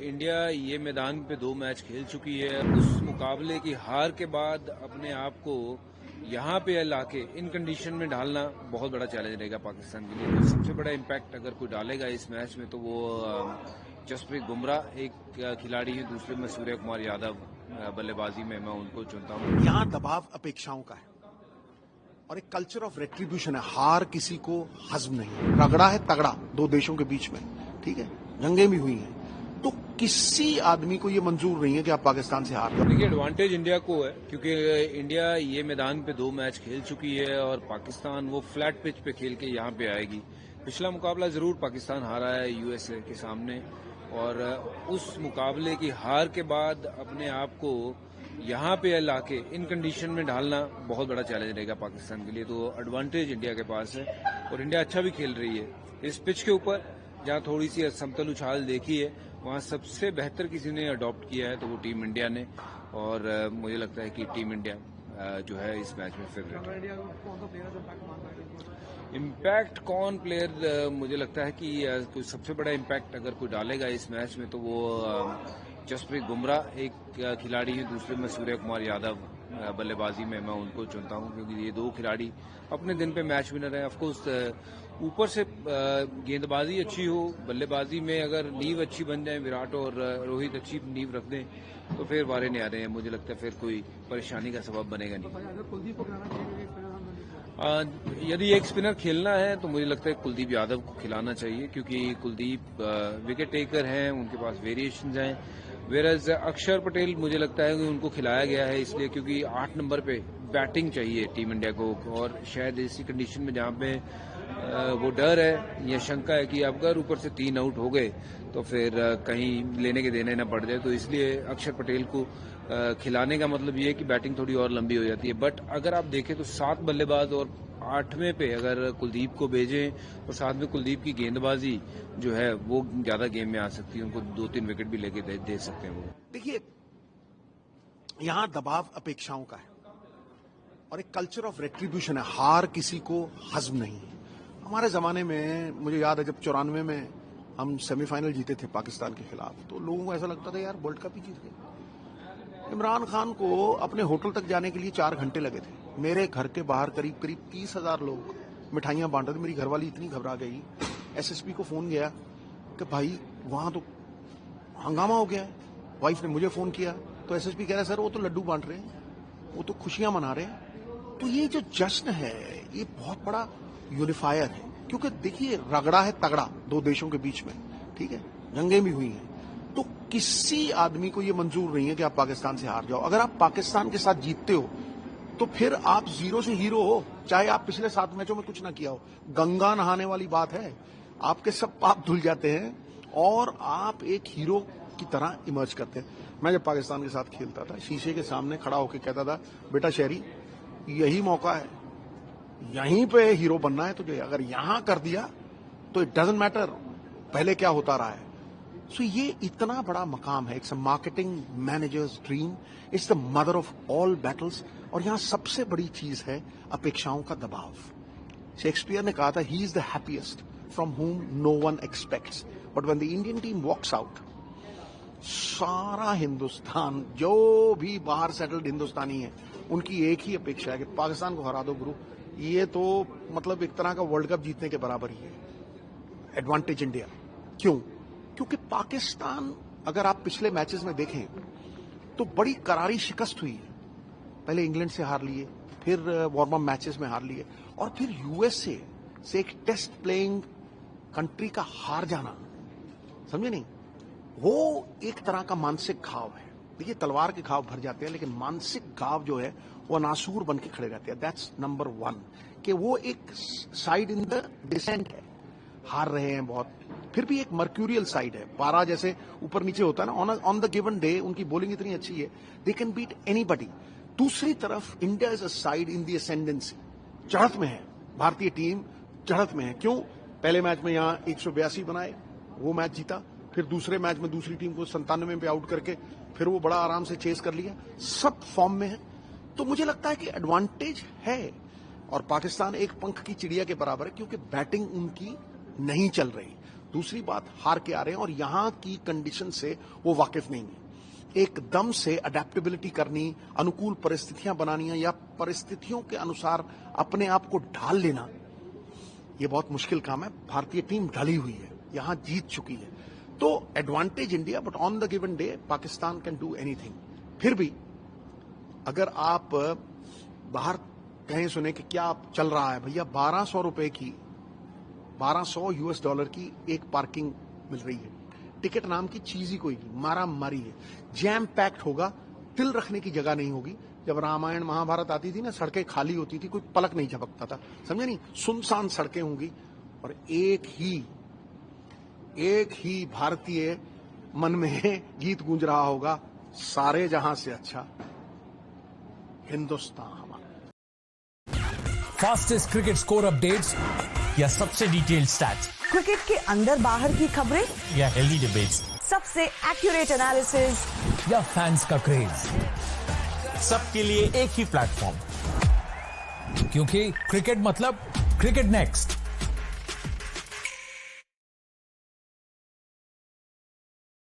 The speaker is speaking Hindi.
इंडिया ये मैदान पे 2 मैच खेल चुकी है। उस मुकाबले की हार के बाद अपने आप को यहाँ पे लाके इन कंडीशन में ढालना बहुत बड़ा चैलेंज रहेगा पाकिस्तान के लिए। तो सबसे बड़ा इम्पैक्ट अगर कोई डालेगा इस मैच में तो वो जसप्रीत बुमराह एक खिलाड़ी है, दूसरे में सूर्य कुमार यादव बल्लेबाजी में मैं उनको चुनता हूँ। यहाँ दबाव अपेक्षाओं का है और एक कल्चर ऑफ रेट्रीब्यूशन है। हार किसी को हजम नहीं। रगड़ा है तगड़ा दो देशों के बीच में, ठीक है, जंगें भी हुई हैं, तो किसी आदमी को ये मंजूर नहीं है कि आप पाकिस्तान से हार जाओ। देखिए, एडवांटेज इंडिया को है क्योंकि इंडिया ये मैदान पे 2 मैच खेल चुकी है और पाकिस्तान वो फ्लैट पिच पे खेल के यहाँ पे आएगी। पिछला मुकाबला जरूर पाकिस्तान हारा है यूएसए के सामने, और उस मुकाबले की हार के बाद अपने आप को यहाँ पे लाके इन कंडीशन में ढालना बहुत बड़ा चैलेंज रहेगा पाकिस्तान के लिए। तो एडवांटेज इंडिया के पास है और इंडिया अच्छा भी खेल रही है इस पिच के ऊपर। जहाँ थोड़ी सी समतल उछाल देखी है वहाँ सबसे बेहतर किसी ने अडॉप्ट किया है तो वो टीम इंडिया ने, और मुझे लगता है कि टीम इंडिया जो है इस मैच में फेवरेट है। इम्पैक्ट कौन प्लेयर, मुझे लगता है कि सबसे बड़ा इम्पैक्ट अगर कोई डालेगा इस मैच में तो वो जसप्रीत बुमराह एक खिलाड़ी है, दूसरे में सूर्य कुमार यादव बल्लेबाजी में मैं उनको चुनता हूं क्योंकि ये 2 खिलाड़ी अपने दिन पे मैच विनर हैं। ऑफकोर्स ऊपर से गेंदबाजी अच्छी हो, बल्लेबाजी में अगर नींव अच्छी बन जाए, विराट और रोहित अच्छी नींव रख दें तो फिर वारे नहीं आ रहे हैं। मुझे लगता है फिर कोई परेशानी का सबब बनेगा नहीं। यदि एक स्पिनर खेलना है तो मुझे लगता है कुलदीप यादव को खिलाना चाहिए क्योंकि कुलदीप विकेट टेकर हैं, उनके पास वेरिएशंस हैं। वेरज अक्षर पटेल मुझे लगता है कि उनको खिलाया गया है इसलिए क्योंकि 8 नंबर पे बैटिंग चाहिए टीम इंडिया को, और शायद इसी कंडीशन में जहां पे वो डर है या शंका है कि अगर ऊपर से 3 आउट हो गए तो फिर कहीं लेने के देने न पड़ जाए, तो इसलिए अक्षर पटेल को खिलाने का मतलब ये है कि बैटिंग थोड़ी और लंबी हो जाती है। बट अगर आप देखें तो 7 बल्लेबाज और 8वें पे अगर कुलदीप को भेजें और साथ में कुलदीप की गेंदबाजी जो है वो ज्यादा गेम में आ सकती है, उनको 2-3 विकेट भी लेके दे सकते हैं वो। देखिए, यहाँ दबाव अपेक्षाओं का है और एक कल्चर ऑफ रेट्रीब्यूशन है। हार किसी को हजम नहीं है। हमारे जमाने में मुझे याद है जब 94 में हम सेमीफाइनल जीते थे पाकिस्तान के खिलाफ, तो लोगों को ऐसा लगता था यार वर्ल्ड कप ही जीत गए। इमरान खान को अपने होटल तक जाने के लिए 4 घंटे लगे थे। मेरे घर के बाहर करीब 30,000 लोग मिठाइयां बांट रहे थे। मेरी घरवाली इतनी घबरा गई, एसएसपी को फोन गया कि भाई वहां तो हंगामा हो गया है। वाइफ ने मुझे फोन किया तो एसएसपी कह रहा है सर वो तो लड्डू बांट रहे हैं, वो तो खुशियां मना रहे हैं। तो ये जो जश्न है ये बहुत बड़ा यूनिफायर है क्योंकि देखिए रगड़ा है तगड़ा दो देशों के बीच में, ठीक है, जंगें भी हुई हैं, तो किसी आदमी को ये मंजूर नहीं है कि आप पाकिस्तान से हार जाओ। अगर आप पाकिस्तान के साथ जीतते हो तो फिर आप 0 से हीरो हो, चाहे आप पिछले 7 मैचों में कुछ ना किया हो। गंगा नहाने वाली बात है, आपके सब पाप धुल जाते हैं और आप एक हीरो की तरह इमर्ज करते हैं। मैं जब पाकिस्तान के साथ खेलता था शीशे के सामने खड़ा होकर कहता था बेटा शहरी यही मौका है, यहीं पे हीरो बनना है तुझे, अगर यहां कर दिया तो इट डजंट मैटर पहले क्या होता रहा है। सो ये इतना बड़ा मकाम है, it's a marketing managers dream, it's the mother of all battles. और यहां सबसे बड़ी चीज है अपेक्षाओं का दबाव। शेक्सपियर ने कहा था he is the happiest from whom no one expects, but when the Indian team walks out, सारा हिंदुस्तान जो भी बाहर सेटल्ड हिंदुस्तानी है उनकी एक ही अपेक्षा है कि पाकिस्तान को हरा दो गुरु। ये तो मतलब एक तरह का वर्ल्ड कप जीतने के बराबर ही है। एडवांटेज इंडिया क्यों? क्योंकि पाकिस्तान अगर आप पिछले मैचेस में देखें तो बड़ी करारी शिकस्त हुई है। पहले इंग्लैंड से हार लिए, फिर वार्म अप मैचेस में हार लिए, और फिर यूएसए से एक टेस्ट प्लेइंग कंट्री का हार जाना, समझे नहीं, वो एक तरह का मानसिक घाव है। देखिए तलवार के घाव भर जाते हैं लेकिन मानसिक घाव जो है वो नासूर बन के खड़े रहते हैं। दैट्स नंबर 1 कि वो एक साइड इन द डिसेंट है, हार रहे हैं बहुत, फिर भी एक मर्क्यूरियल साइड है, पारा जैसे ऊपर नीचे होता है ना। ऑन द गिवन डे उनकी बॉलिंग इतनी अच्छी है, दे कैन बीट एनीबडी। दूसरी तरफ India is a side in the ascendancy, चढ़त में है, भारतीय टीम चढ़त में है। क्यों? पहले मैच में यहाँ 182 बनाए, वो मैच जीता, फिर दूसरे मैच में दूसरी टीम को 97 पे आउट करके फिर वो बड़ा आराम से चेस कर लिया, सब फॉर्म में है। तो मुझे लगता है कि एडवांटेज है और पाकिस्तान एक पंख की चिड़िया के बराबर है क्योंकि बैटिंग उनकी नहीं चल रही। दूसरी बात, हार के आ रहे हैं और यहां की कंडीशन से वो वाकिफ नहीं है। एकदम से अडेप्टेबिलिटी करनी, अनुकूल परिस्थितियां बनानी या परिस्थितियों के अनुसार अपने आप को ढाल लेना, ये बहुत मुश्किल काम है। भारतीय टीम ढली हुई है, यहां जीत चुकी है, तो advantage India, but on the given day Pakistan can do anything. फिर भी अगर आप बाहर कहीं सुने कि क्या चल रहा है, भैया 1200 रुपए की, 1200 US डॉलर की एक पार्किंग मिल रही है। टिकट नाम की चीज ही कोई नहीं, मारा मारी है, जैम पैक्ड होगा, तिल रखने की जगह नहीं होगी। जब रामायण महाभारत आती थी ना, सड़कें खाली होती थी, कोई पलक नहीं झपकता था, समझे नहीं, सुनसान सड़कें होंगी और एक ही भारतीय मन में गीत गूंज रहा होगा, सारे जहां से अच्छा हिंदुस्तान हमारा। फास्टेस्ट क्रिकेट स्कोर अपडेट्स या सबसे डिटेल्ड स्टैट्स, क्रिकेट के अंदर बाहर की खबरें या हेल्दी डिबेट्स, सबसे एक्यूरेट एनालिसिस या फैंस का क्रेज, सबके लिए एक ही प्लेटफॉर्म, क्योंकि क्रिकेट मतलब क्रिकेट नेक्स्ट।